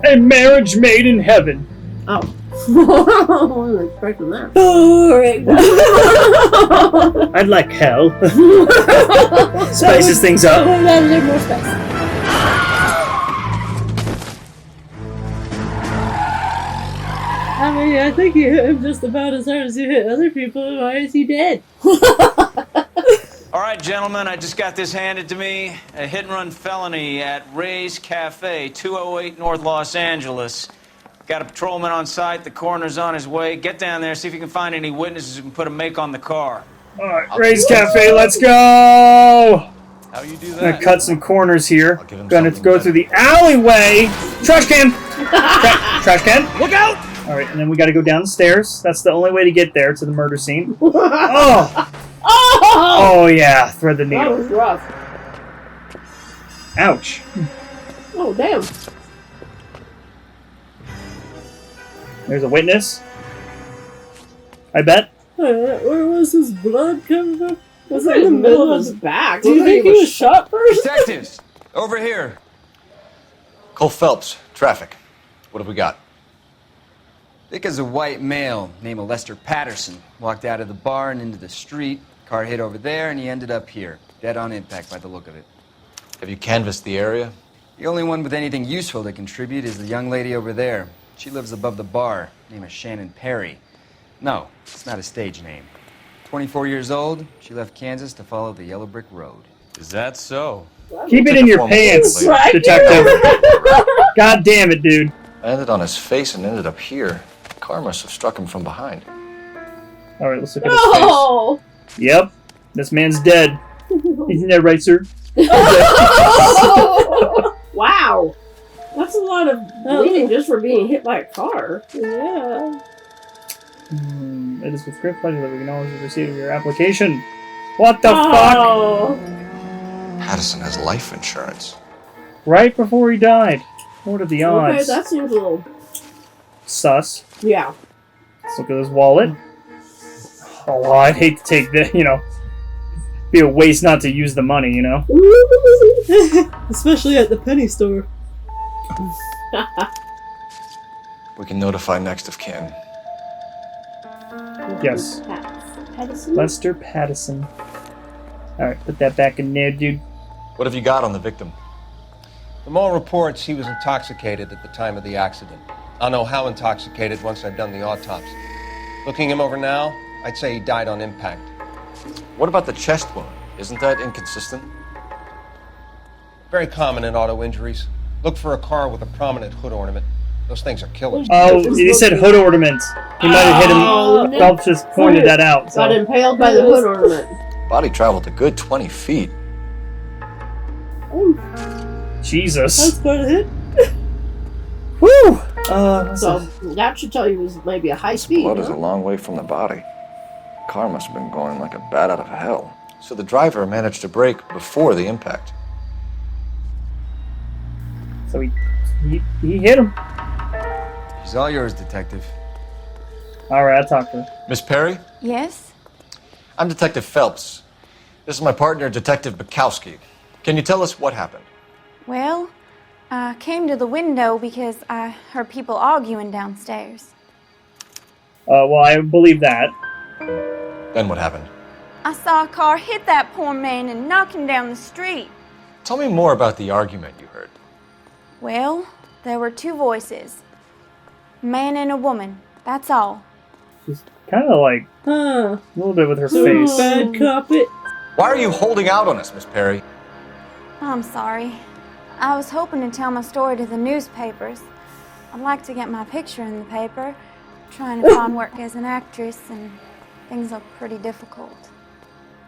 A marriage made in heaven. Oh. I wasn't expecting that. I'd like hell. Spices things up. More spice. I mean, I think you hit him just about as hard as you hit other people. Why is he dead? All right, gentlemen, I just got this handed to me. A hit-and-run felony at Ray's Cafe, 208 North Los Angeles. Got a patrolman on site. The coroner's on his way. Get down there, see if you can find any witnesses who can put a make on the car. All right, Ray's Cafe, let's go! How you do that? Gonna cut some corners here. Gonna go through the alleyway. Trash can! Trash can! Look out! All right, and then we gotta go down the stairs. That's the only way to get there, to the murder scene. Oh! Oh, yeah, thread the That needle. was rough. Ouch. Oh, damn. There's a witness. I bet. Where was his blood coming from? Was Right it in the middle of his back. Do you think he was shot first? Detectives, over here. Cole Phelps, traffic. What have we got? Thick as a white male named Lester Patterson. Walked out of the bar and into the street. Car hit over there and he ended up here. Dead on impact by the look of it. Have you canvassed the area? The only one with anything useful to contribute is the young lady over there. She lives above the bar. Name is Shannon Perry. No, it's not a stage name. 24 years old, she left Kansas to follow the Yellow Brick Road. Is that so? Keep it in your pants, Right. detective. God damn it, dude. I landed on his face and ended up here. The car must have struck him from behind. All right, let's look at his face. No! Yep, this man's dead. Isn't that right, sir? Wow. That's a lot of bleeding just for being hit by a car. Yeah. It is with great pleasure that we acknowledge the receipt of your application. What the fuck? Oh. Patterson has life insurance. Right before he died. What are the Okay, odds? that seems a little... Sus. Yeah. Let's look at his wallet. Oh, I'd hate to take the, be a waste not to use the money, Especially at the penny store. We can notify next of kin. Yes. Patterson? Lester Patterson. Alright, put that back in there, dude. What have you got on the victim? From all reports, he was intoxicated at the time of the accident. I'll know how intoxicated once I've done the autopsy. Looking him over now, I'd say he died on impact. What about the chest wound? Isn't that inconsistent? Very common in auto injuries. Look for a car with a prominent hood ornament. Those things are killers. Oh, he said hood ornament. He might have hit him. Oh, Phelps just pointed that out. Got So. impaled by the hood ornament. Body traveled a good 20 feet. Jesus. That's quite a hit. Woo! So that should tell you it was maybe a high speed. Blood is huh? a long way from the body. Car must have been going like a bat out of hell. So the driver managed to brake before the impact. So he hit him. She's all yours, detective. Alright, I'll talk to her. Miss Perry? Yes? I'm Detective Phelps. This is my partner, Detective Bukowski. Can you tell us what happened? Well, I came to the window because I heard people arguing downstairs. Well, I believe that. Then what happened? I saw a car hit that poor man and knock him down the street. Tell me more about the argument you heard. Well, there were two voices. A man and a woman, that's all. She's kind of like Huh. a little bit with her So face. bad cop it. Why are you holding out on us, Miss Perry? I'm sorry. I was hoping to tell my story to the newspapers. I'd like to get my picture in the paper. Trying to find work as an actress, and things look pretty difficult.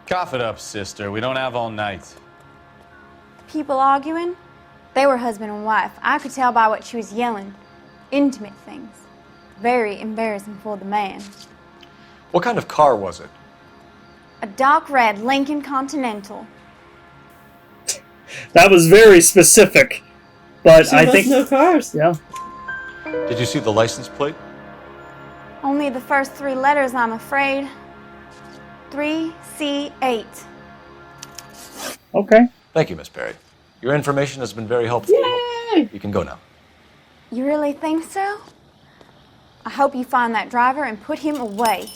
Cough it up, sister. We don't have all night. People arguing? They were husband and wife. I could tell by what she was yelling. Intimate things. Very embarrassing for the man. What kind of car was it? A dark red Lincoln Continental. That was very specific. But She I must think. know cars. Yeah. Did you see the license plate? Only the first three letters, I'm afraid. 3C8. Okay. Thank you, Miss Perry. Your information has been very helpful. Yay! You can go now. You really think so? I hope you find that driver and put him away.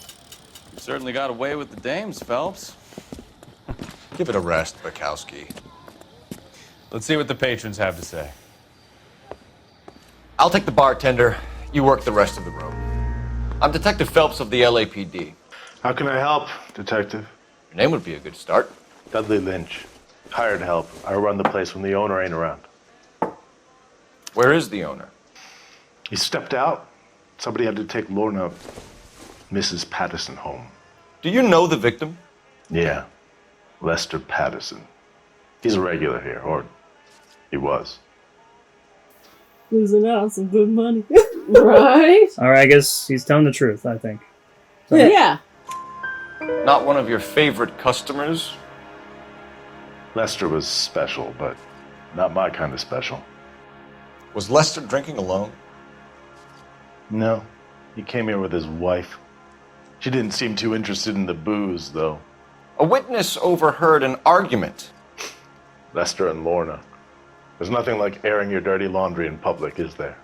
You certainly got away with the dames, Phelps. Give it a rest, Bukowski. Let's see what the patrons have to say. I'll take the bartender. You work the rest of the room. I'm Detective Phelps of the LAPD. How can I help, Detective? Your name would be a good start. Dudley Lynch. Hired help. I run the place when the owner ain't around. Where is the owner? He stepped out. Somebody had to take Lorna, Mrs. Patterson, home. Do you know the victim? Yeah. Lester Patterson. He's a regular here, or he was. Losing out on some good money. Right? All right, I guess he's telling the truth, I think. So, Yeah. Not one of your favorite customers? Lester was special, but not my kind of special. Was Lester drinking alone? No. He came here with his wife. She didn't seem too interested in the booze, though. A witness overheard an argument. Lester and Lorna. There's nothing like airing your dirty laundry in public, is there?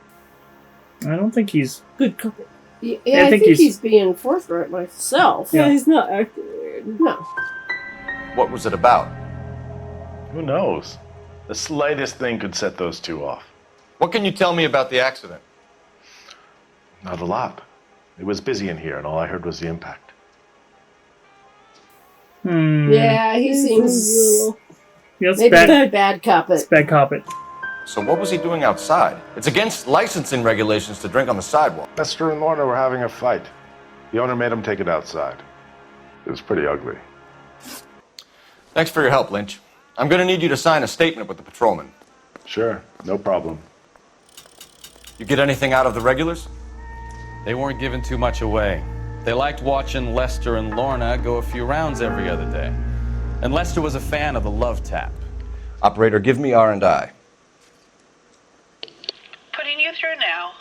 I don't think he's... Good couple. Yeah, I think he's being forthright myself. Yeah, he's not acting weird. No. What was it about? Who knows? The slightest thing could set those two off. What can you tell me about the accident? Not a lot. It was busy in here, and all I heard was the impact. Yeah, he seems Yeah, it's maybe bad. bad cop It's it. bad cop it. So what was he doing outside? It's against licensing regulations to drink on the sidewalk. Lester and Lorna were having a fight. The owner made him take it outside. It was pretty ugly. Thanks for your help, Lynch. I'm going to need you to sign a statement with the patrolman. Sure, no problem. You get anything out of the regulars? They weren't giving too much away. They liked watching Lester and Lorna go a few rounds every other day. And Lester was a fan of the love tap. Operator, give me R&I. Putting you through now.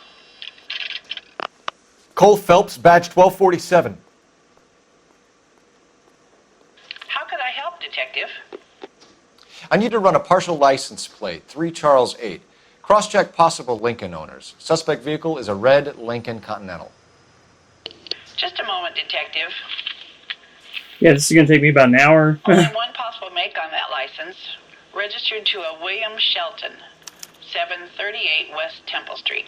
Cole Phelps, badge 1247. How could I help, Detective? I need to run a partial license plate, 3 Charles 8. Cross-check possible Lincoln owners. Suspect vehicle is a red Lincoln Continental. Just a moment, Detective. Yeah, this is going to take me about an hour. Only one possible make on that license. Registered to a William Shelton, 738 West Temple Street.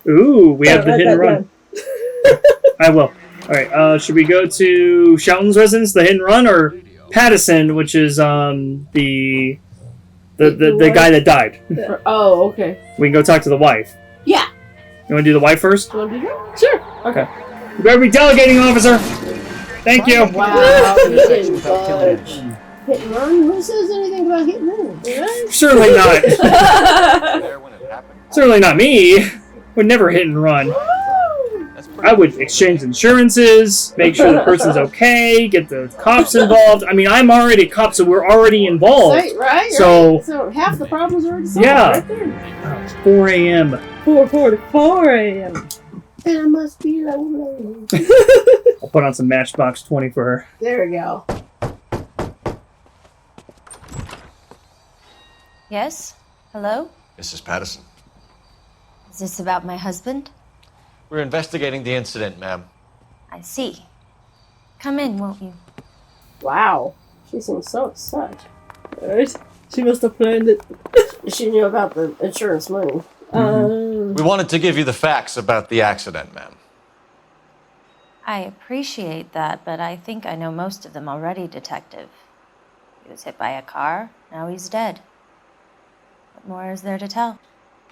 Ooh, we have the Write hit and that run. I will. All right, should we go to Shelton's residence, the hit and run, or Pattison, which is the guy that died? Oh, okay. We can go talk to the wife. Yeah. You want to do the wife first? You want to do that? Sure. Okay. You better be delegating, officer. Thank you. Wow, he didn't budge. Hit and run? Who says anything about hit and run? Certainly not. There when it happened. Certainly not me. Would never hit and run. I would exchange insurances, make sure the person's okay, get the cops involved. I mean, I'm already a cop, so we're already involved. Right. So half the problems are already solved. Yeah. Right there. 4 a.m. 4:44 a.m. And I must be lonely. I'll put on some Matchbox 20 for her. There we go. Yes? Hello? Mrs. Patterson. Is this about my husband? We're investigating the incident, ma'am. I see. Come in, won't you? Wow. She seems so upset. Right? She must have planned it. She knew about the insurance money. We wanted to give you the facts about the accident, ma'am. I appreciate that, but I think I know most of them already, Detective. He was hit by a car, now he's dead. What more is there to tell?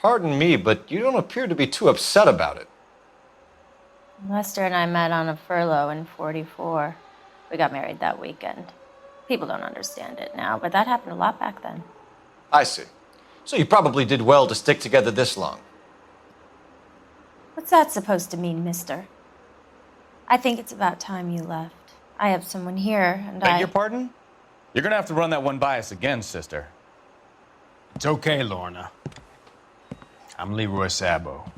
Pardon me, but you don't appear to be too upset about it. Lester and I met on a furlough in 44. We got married that weekend. People don't understand it now, but that happened a lot back then. I see. So you probably did well to stick together this long. What's that supposed to mean, mister? I think it's about time you left. I have someone here, and Beg your pardon? You're gonna have to run that one by us again, sister. It's okay, Lorna. I'm Leroy Sabo.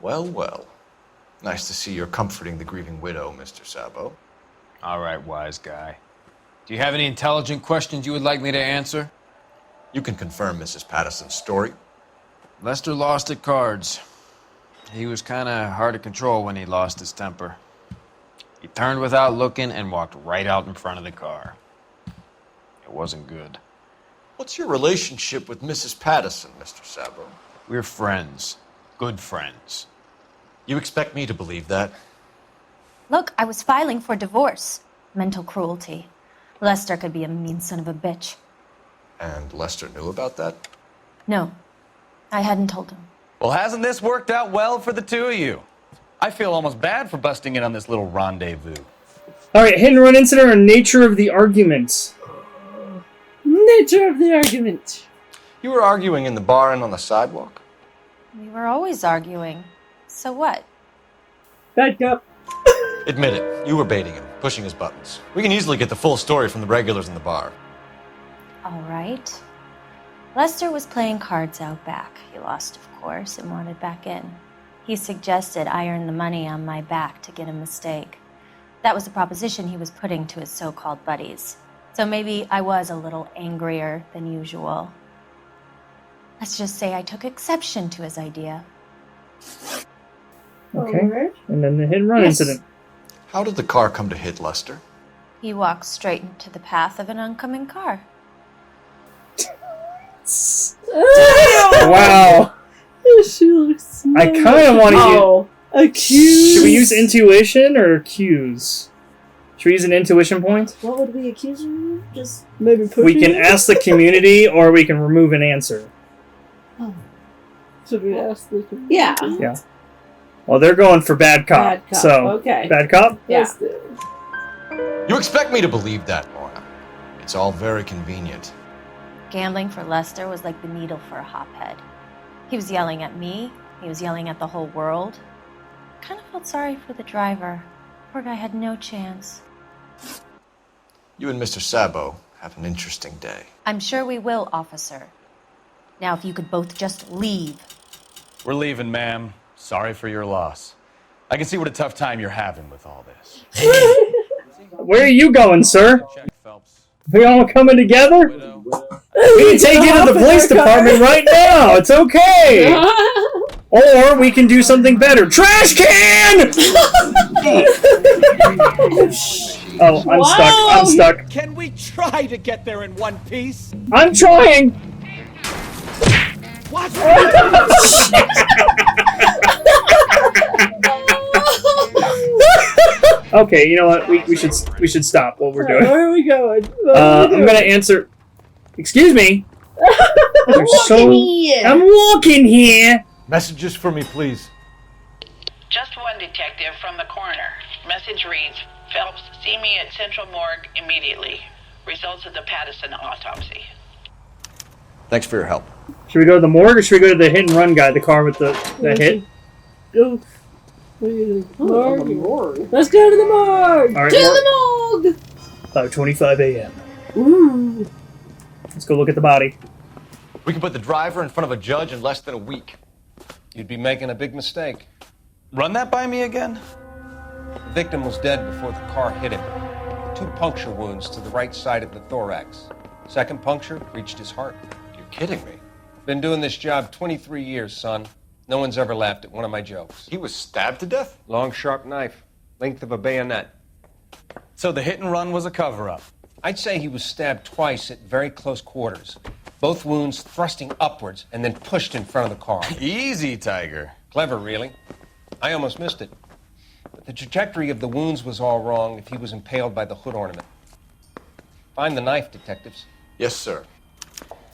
Well, well. Nice to see you're comforting the grieving widow, Mr. Sabo. All right, wise guy. Do you have any intelligent questions you would like me to answer? You can confirm Mrs. Patterson's story. Lester lost at cards. He was kind of hard to control when he lost his temper. He turned without looking and walked right out in front of the car. It wasn't good. What's your relationship with Mrs. Patterson, Mr. Sabo? We're friends. Good friends. You expect me to believe that? Look, I was filing for divorce. Mental cruelty. Lester could be a mean son of a bitch. And Lester knew about that? No, I hadn't told him. Well, hasn't this worked out well for the two of you? I feel almost bad for busting in on this little rendezvous. All right, hit and run incident or nature of the argument. Nature of the argument. You were arguing in the bar and on the sidewalk? We were always arguing. So what? Bad cop. Admit it, you were baiting him, pushing his buttons. We can easily get the full story from the regulars in the bar. All right. Lester was playing cards out back. He lost, of course, and wanted back in. He suggested I earn the money on my back to get a mistake. That was the proposition he was putting to his so-called buddies. So maybe I was a little angrier than usual. Let's just say I took exception to his idea. Okay. And then the hit and run incident. How did the car come to hit Lester? He walked straight into the path of an oncoming car. Wow. She looks I kind of want to use... Accused. Should we use intuition or accuse? Should we use an intuition point? What would we accuse her of? Just maybe pushing We can her? ask the community or we can remove an answer. Oh. Should we ask the community? Yeah. Yeah. Well, they're going for bad cop. Bad cop, So, okay. bad cop? Yeah. You expect me to believe that, Lorna. It's all very convenient. Gambling for Lester was like the needle for a hophead. He was yelling at me. He was yelling at the whole world. I kind of felt sorry for the driver. Poor guy had no chance. You and Mr. Sabo have an interesting day. I'm sure we will, officer. Now, if you could both just leave. We're leaving, ma'am. Sorry for your loss. I can see what a tough time you're having with all this. Where are you going, sir? Check, Phelps. We all coming together? We can take you to the police department right now. It's okay. Or we can do something better. Trash can! Oh, I'm stuck. I'm stuck. Can we try to get there in one piece? I'm trying. What? Okay, you know what? We should stop what we're doing. Where are we going? I'm gonna answer. Excuse me. I'm walking here. I'm walking here. Messages for me, please. Just one detective from the coroner. Message reads, Phelps, see me at Central Morgue immediately. Results of the Patterson autopsy. Thanks for your help. Should we go to the morgue or should we go to the hit and run guy, the car with the hit? Go. Morgue. Let's go to the morgue. All right, To the morgue. 5:25 a.m. Ooh. Let's go look at the body. We can put the driver in front of a judge in less than a week. You'd be making a big mistake. Run that by me again? The victim was dead before the car hit him. 2 puncture wounds to the right side of the thorax. Second puncture reached his heart. You're kidding me. Been doing this job 23 years, son. No one's ever laughed at one of my jokes. He was stabbed to death? Long, sharp knife. Length of a bayonet. So the hit and run was a cover-up. I'd say he was stabbed twice at very close quarters. Both wounds thrusting upwards and then pushed in front of the car. Easy, Tiger. Clever, really. I almost missed it. But the trajectory of the wounds was all wrong if he was impaled by the hood ornament. Find the knife, detectives. Yes, sir.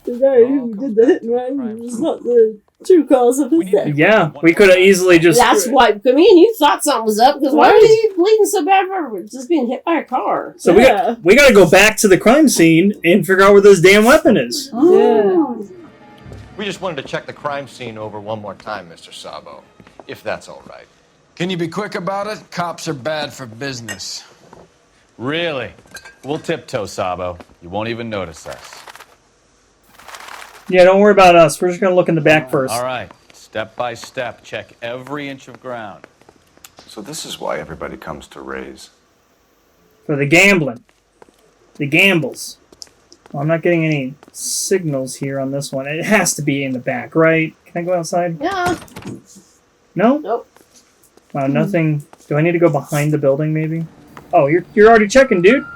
The guy who did the hit and run was not the true cause of his death. Yeah, we could have easily just. That's why. I mean, you thought something was up because why was he bleeding so bad for just being hit by a car? So we got to go back to the crime scene and figure out where this damn weapon is. Oh. We just wanted to check the crime scene over one more time, Mr. Sabo, if that's all right. Can you be quick about it? Cops are bad for business. Really? We'll tiptoe, Sabo. You won't even notice us. Yeah, don't worry about us. We're just going to look in the back first. All right. Step by step. Check every inch of ground. So this is why everybody comes to Ray's. For the gambling. The gambles. Well, I'm not getting any signals here on this one. It has to be in the back, right? Can I go outside? Yeah. No? Nope. Wow, nothing. Do I need to go behind the building, maybe? Oh, you're already checking, dude.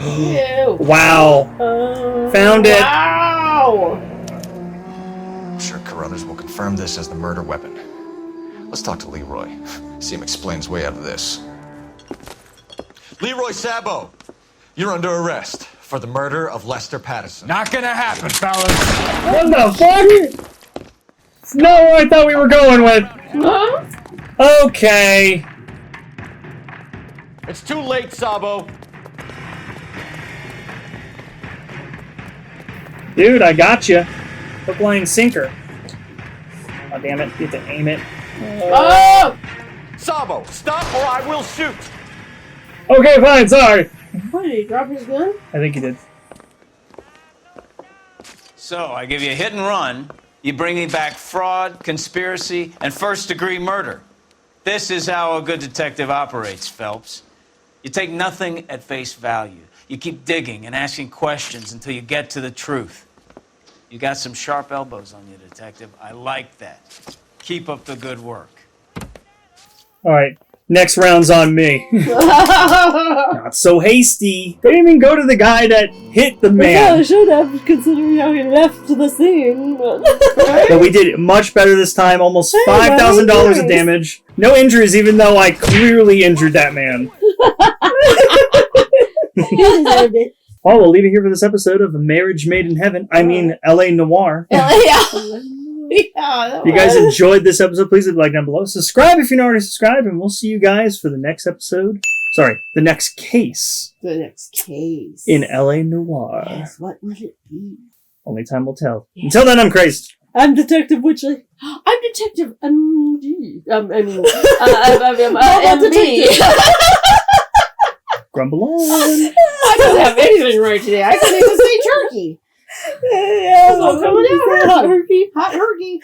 Ew. Wow. Found it. Wow. I'm sure Carruthers will confirm this as the murder weapon. Let's talk to Leroy. See him explain his way out of this. Leroy Sabo, you're under arrest for the murder of Lester Patterson. Not gonna happen, fellas. What the fuck? No, I thought we were going with. Huh? Okay. It's too late, Sabo. Dude, I got you. Hook, line, sinker. Oh, damn it. You have to aim it. Oh! Sabo, stop or I will shoot. Okay, fine, sorry. What, did he drop his gun? I think he did. So, I give you a hit and run. You bring me back fraud, conspiracy, and first-degree murder. This is how a good detective operates, Phelps. You take nothing at face value. You keep digging and asking questions until you get to the truth. You got some sharp elbows on you, detective. I like that. Keep up the good work. All right, next round's on me. Not so hasty. They didn't even go to the guy that hit the Yeah, I man. should have, considering how he left the scene. But we did much better this time. Almost $5,000 of damage. No injuries, even though I clearly injured that man. Well, we'll leave it here for this episode of Marriage Made in Heaven. I mean, LA Noire. Yeah, If you guys enjoyed this episode, please leave a like down below. Subscribe if you're not already subscribed, and we'll see you guys for the next episode. Sorry, the next case. The next case. In LA Noire. Yes, what will it be? Only time will tell. Until then, I'm crazed. I'm Detective Witchley. I'm Detective MD. MD. Grumble on. I don't have anything right today. I can't even say turkey. Yeah, It's all coming out. Hot turkey. Hot turkey.